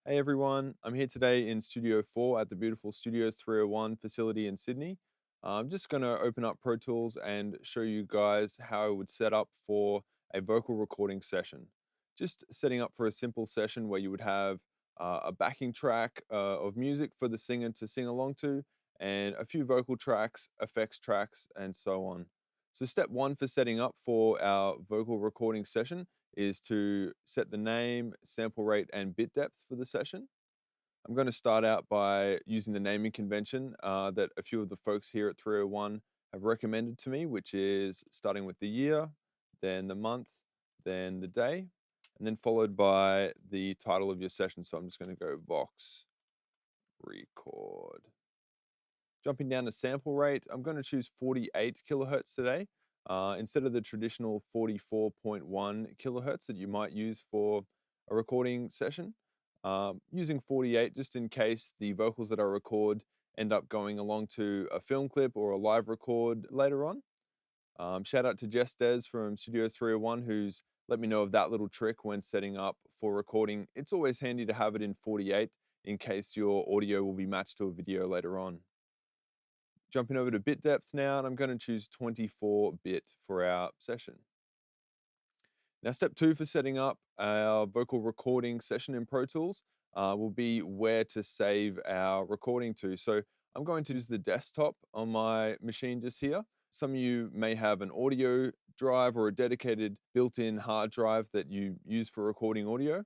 Hey everyone, I'm here today in Studio 4 at the beautiful Studios 301 facility in Sydney. I'm just going to open up Pro Tools and show you guys how I would set up for a vocal recording session. Just setting up for a simple session where you would have a backing track of music for the singer to sing along to, and a few vocal tracks, effects tracks, and so on. So step one for setting up for our vocal recording session is to set the name, sample rate, and bit depth for the session. I'm going to start out by using the naming convention that a few of the folks here at 301 have recommended to me, which is starting with the year, then the month, then the day, and then followed by the title of your session. So I'm just going to go Vox Record. Jumping down to sample rate, I'm going to choose 48 kilohertz today instead of the traditional 44.1 kilohertz that you might use for a recording session. Using 48 just in case the vocals that I record end up going along to a film clip or a live record later on. Shout out to Jess Des from Studio 301 who's let me know of that little trick when setting up for recording. It's always handy to have it in 48 in case your audio will be matched to a video later on. Jumping over to bit depth now, and I'm going to choose 24-bit for our session. Now, step two for setting up our vocal recording session in Pro Tools will be where to save our recording to. So I'm going to use the desktop on my machine just here. Some of you may have an audio drive or a dedicated built-in hard drive that you use for recording audio.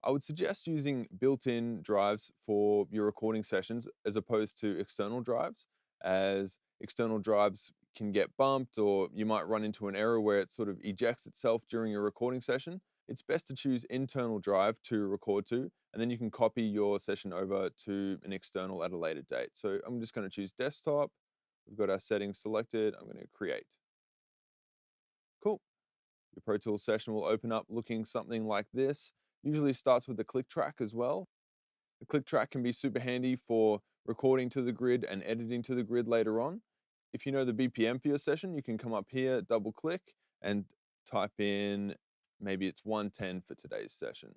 I would suggest using built-in drives for your recording sessions as opposed to external drives, as external drives can get bumped or you might run into an error where it sort of ejects itself during your recording session. It's best to choose internal drive to record to, and then you can copy your session over to an external at a later date. So I'm just going to choose desktop. We've got our settings selected. I'm going to create. Cool. Your Pro Tools session will open up looking something like this. Usually starts with a click track as well. The click track can be super handy for recording to the grid and editing to the grid later on. If you know the BPM for your session, you can come up here, double click, and type in, maybe it's 110 for today's session.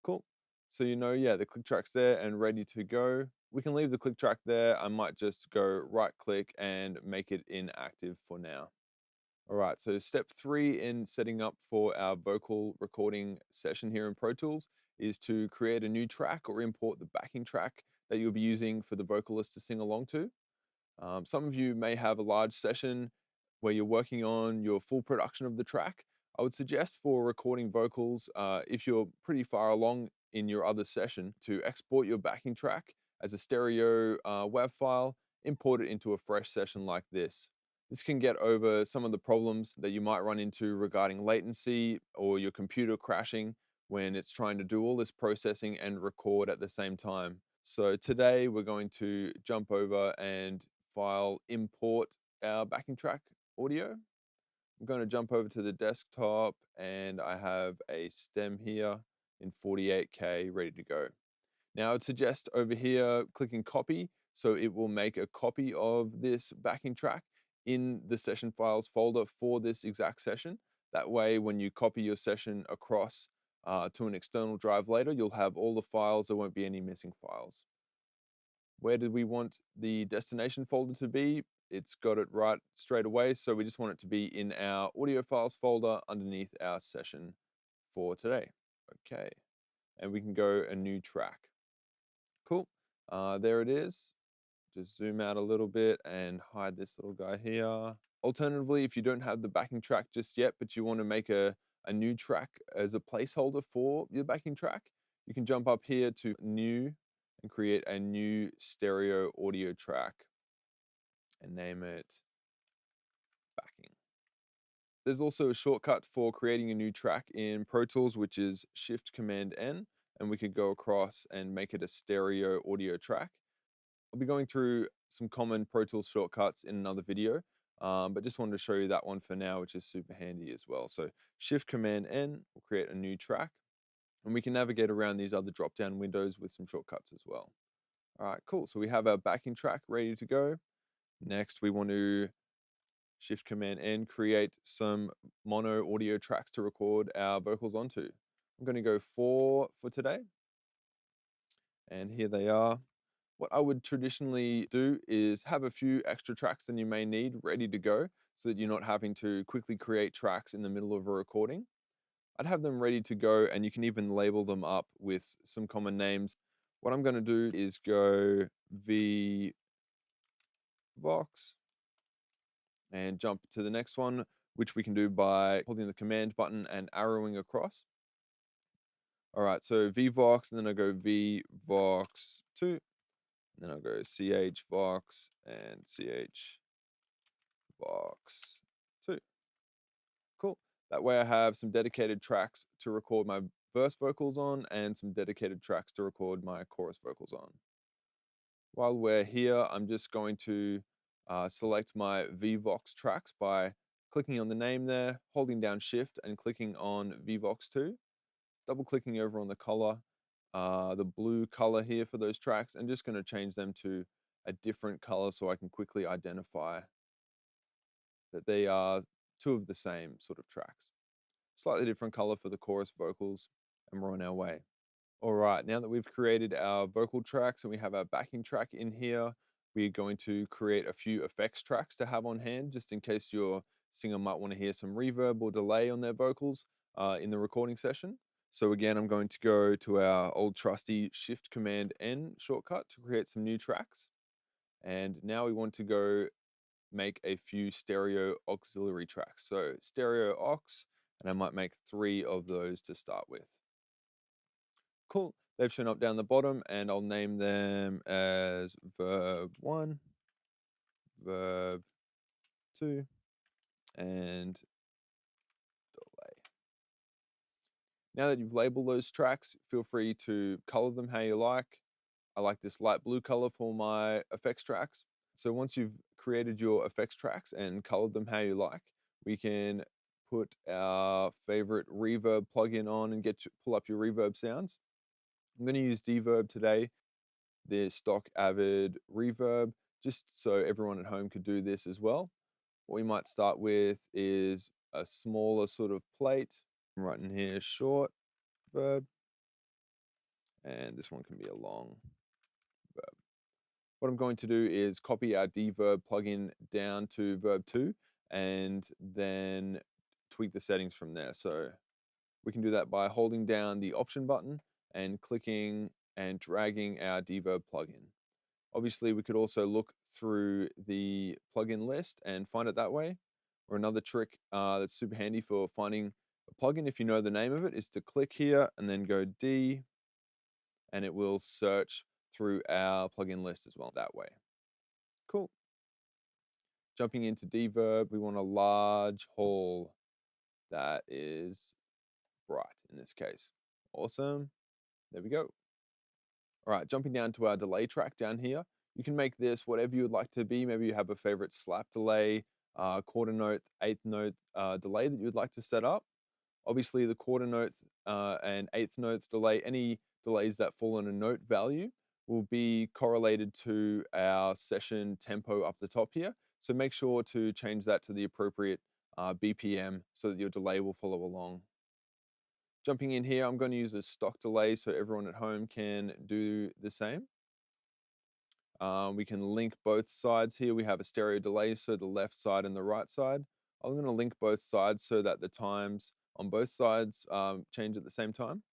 Cool. So you know, yeah, the click track's there and ready to go. We can leave the click track there. I might just go right click and make it inactive for now. All right, so step three in setting up for our vocal recording session here in Pro Tools is to create a new track or import the backing track that you'll be using for the vocalist to sing along to. Some of you may have a large session where you're working on your full production of the track. I would suggest for recording vocals, if you're pretty far along in your other session, to export your backing track as a stereo WAV file, import it into a fresh session like this. This can get over some of the problems that you might run into regarding latency or your computer crashing when it's trying to do all this processing and record at the same time. So today we're going to jump over and file import our backing track audio. I'm going to jump over to the desktop and I have a stem here in 48K ready to go. Now I'd suggest over here clicking copy so it will make a copy of this backing track in the session files folder for this exact session. That way when you copy your session across to an external drive later, you'll have all the files, there won't be any missing files. Where did we want the destination folder to be? It's got it right straight away, so we just want it to be in our audio files folder underneath our session for today. Okay, and we can go a new track. Cool, there it is. Just zoom out a little bit and hide this little guy here. Alternatively, if you don't have the backing track just yet, but you want to make a new track as a placeholder for your backing track, you can jump up here to new and create a new stereo audio track and name it backing. There's also a shortcut for creating a new track in Pro Tools, which is Shift Command N, and we could go across and make it a stereo audio track. I'll be going through some common Pro Tools shortcuts in another video, but just wanted to show you that one for now, which is super handy as well. So Shift Command N will create a new track, and we can navigate around these other drop-down windows with some shortcuts as well. All right, cool. So we have our backing track ready to go. Next, we want to Shift Command N, create some mono audio tracks to record our vocals onto. I'm going to go 4 for today. And here they are. What I would traditionally do is have a few extra tracks than you may need ready to go so that you're not having to quickly create tracks in the middle of a recording. I'd have them ready to go, and you can even label them up with some common names. What I'm going to do is go VVox and jump to the next one, which we can do by holding the command button and arrowing across. All right, so VVox, and then I go VVox2, then I'll go CHVox and CHVox2. Cool. That way I have some dedicated tracks to record my verse vocals on and some dedicated tracks to record my chorus vocals on. While we're here, I'm just going to select my VVox tracks by clicking on the name there, holding down Shift and clicking on VVox2, double clicking over on the color, the blue color here for those tracks, and just going to change them to a different color so I can quickly identify that they are two of the same sort of tracks. Slightly different color for the chorus vocals, and we're on our way. All right, now that we've created our vocal tracks and we have our backing track in here, we're going to create a few effects tracks to have on hand, just in case your singer might want to hear some reverb or delay on their vocals in the recording session. So again, I'm going to go to our old trusty Shift Command N shortcut to create some new tracks. And now we want to go make a few stereo auxiliary tracks. So stereo aux, and I might make 3 of those to start with. Cool. They've shown up down the bottom, and I'll name them as verb1, verb2, and delay. Now that you've labeled those tracks, feel free to color them how you like. I like this light blue color for my effects tracks. So once you've created your effects tracks and colored them how you like, we can put our favorite reverb plugin on and pull up your reverb sounds. I'm going to use Deverb today, the stock Avid reverb, just so everyone at home could do this as well. What we might start with is a smaller sort of plate. I'm writing here short verb, and this one can be a long verb. What I'm going to do is copy our Deverb plugin down to verb2 and then tweak the settings from there. So we can do that by holding down the option button and clicking and dragging our Deverb plugin. Obviously, we could also look through the plugin list and find it that way. Or another trick that's super handy for finding a plugin, if you know the name of it, is to click here and then go D, and it will search through our plugin list as well that way. Cool. Jumping into Deverb, we want a large hall that is bright in this case. Awesome. There we go. All right, jumping down to our delay track down here. You can make this whatever you would like to be. Maybe you have a favorite slap delay, quarter note, eighth note delay that you'd like to set up. Obviously, the quarter note and eighth note delay, any delays that fall on a note value, will be correlated to our session tempo up the top here. So make sure to change that to the appropriate BPM so that your delay will follow along. Jumping in here, I'm going to use a stock delay so everyone at home can do the same. We can link both sides here. We have a stereo delay, so the left side and the right side. I'm going to link both sides so that the times on both sides change at the same time.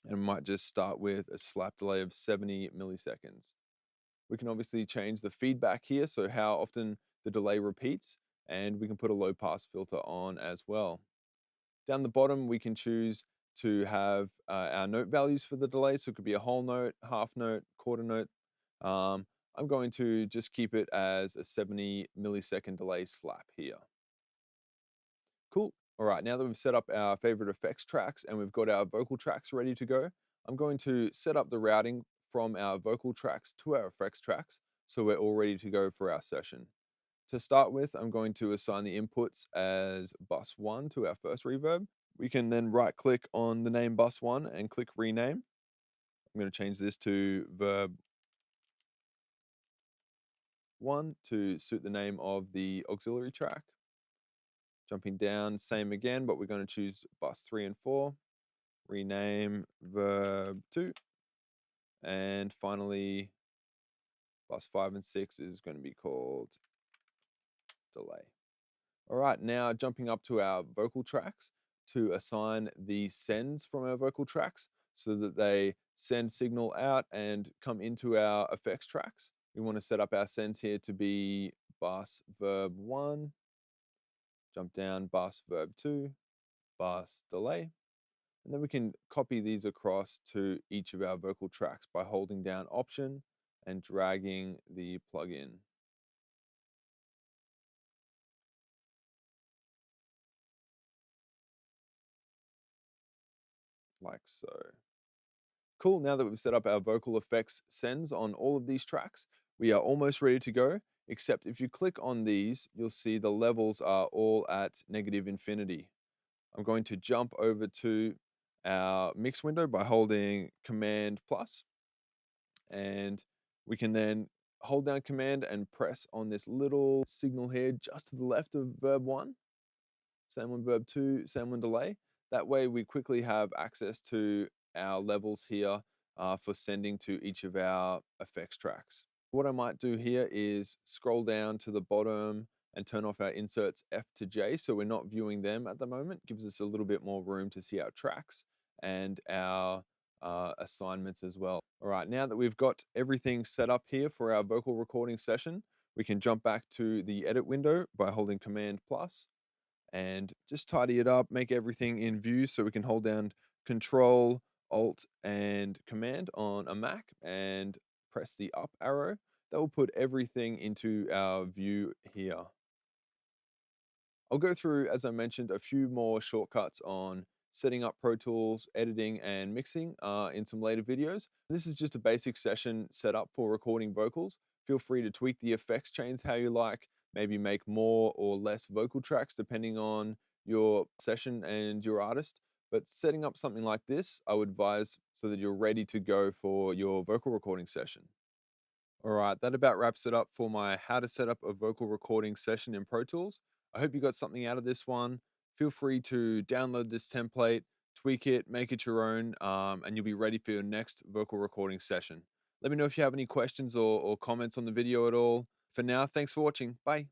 And we might just start with a slap delay of 70 milliseconds. We can obviously change the feedback here, so how often the delay repeats, and we can put a low pass filter on as well. Down the bottom, we can choose to have our note values for the delay. So it could be a whole note, half note, quarter note. I'm going to just keep it as a 70 millisecond delay slap here. Cool. All right, now that we've set up our favorite effects tracks and we've got our vocal tracks ready to go, I'm going to set up the routing from our vocal tracks to our effects tracks so we're all ready to go for our session. To start with, I'm going to assign the inputs as bus 1 to our first reverb. We can then right click on the name bus 1 and click rename. I'm going to change this to verb 1 to suit the name of the auxiliary track. Jumping down, same again, but we're going to choose bus 3 and 4. Rename verb 2. And finally, bus 5 and 6 is going to be called delay. All right, now jumping up to our vocal tracks to assign the sends from our vocal tracks so that they send signal out and come into our effects tracks. We want to set up our sends here to be bus verb 1, jump down bus verb 2, bus delay. And then we can copy these across to each of our vocal tracks by holding down Option and dragging the plugin like so. Cool, now that we've set up our vocal effects sends on all of these tracks, we are almost ready to go, except if you click on these, you'll see the levels are all at negative infinity. I'm going to jump over to our mix window by holding Command plus, and we can then hold down Command and press on this little signal here just to the left of verb 1, same one verb 2, same one delay. That way we quickly have access to our levels here for sending to each of our effects tracks. What I might do here is scroll down to the bottom and turn off our inserts F to J so we're not viewing them at the moment. Gives us a little bit more room to see our tracks and our assignments as well. All right, now that we've got everything set up here for our vocal recording session, we can jump back to the edit window by holding Command plus and just tidy it up, make everything in view so we can hold down Control, Alt, and Command on a Mac and press the up arrow. That will put everything into our view here. I'll go through, as I mentioned, a few more shortcuts on setting up Pro Tools, editing, and mixing in some later videos. This is just a basic session set up for recording vocals. Feel free to tweak the effects chains how you like, maybe make more or less vocal tracks depending on your session and your artist. But setting up something like this, I would advise so that you're ready to go for your vocal recording session. All right, that about wraps it up for my how to set up a vocal recording session in Pro Tools. I hope you got something out of this one. Feel free to download this template, tweak it, make it your own, and you'll be ready for your next vocal recording session. Let me know if you have any questions or comments on the video at all. For now, thanks for watching. Bye.